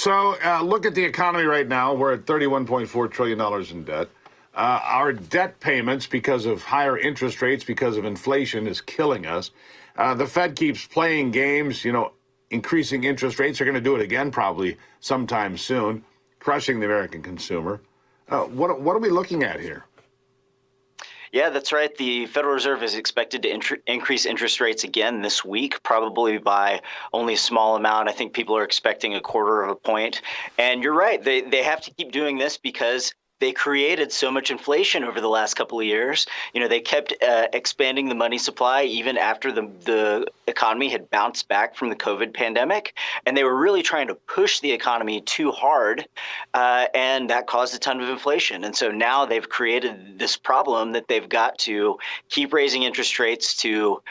So look at the economy right now. We're at $31.4 trillion in debt. Our debt payments, because of higher interest rates, because of inflation, is killing us. The Fed keeps playing games, increasing interest rates. They're going to do it again probably sometime soon, crushing the American consumer. What are we looking at here? Yeah, that's right. The Federal Reserve is expected to increase interest rates again this week, probably by only a small amount. I think people are expecting a quarter of a point. And you're right. They have to keep doing this because they created so much inflation over the last couple of years. They kept expanding the money supply even after the economy had bounced back from the COVID pandemic. And they were really trying to push the economy too hard. And that caused a ton of inflation. And so now they've created this problem that they've got to keep raising interest rates to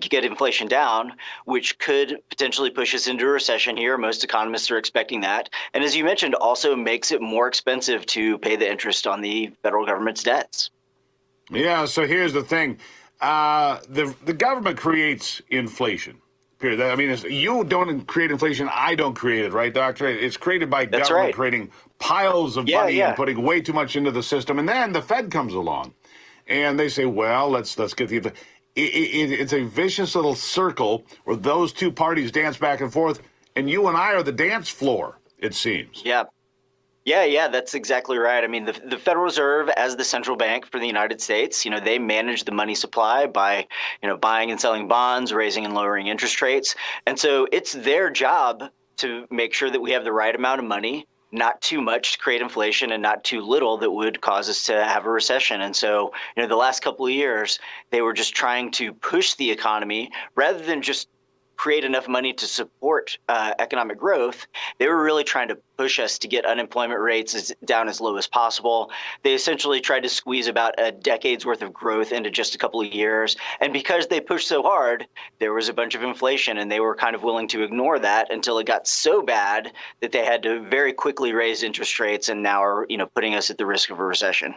get inflation down, which could potentially push us into a recession here. Most economists are expecting that. And as you mentioned, also makes it more expensive to pay the interest on the federal government's debts. Yeah, so here's the thing. The government creates inflation. Period. I mean, you don't create inflation. I don't create it, right, Doctor? It's created by That's government right. creating piles of money and putting way too much into the system. And then the Fed comes along and they say, well, let's get the... It's a vicious little circle where those two parties dance back and forth, and you and I are the dance floor, it seems. Yeah, that's exactly right. I mean, the Federal Reserve, as the central bank for the United States, they manage the money supply by, buying and selling bonds, raising and lowering interest rates. And so it's their job to make sure that we have the right amount of money, not too much to create inflation and not too little that would cause us to have a recession. And so, the last couple of years, they were just trying to push the economy rather than just create enough money to support economic growth. They were really trying to push us to get unemployment rates down as low as possible. They essentially tried to squeeze about a decade's worth of growth into just a couple of years. And because they pushed so hard, there was a bunch of inflation, and they were kind of willing to ignore that until it got so bad that they had to very quickly raise interest rates and now are, putting us at the risk of a recession.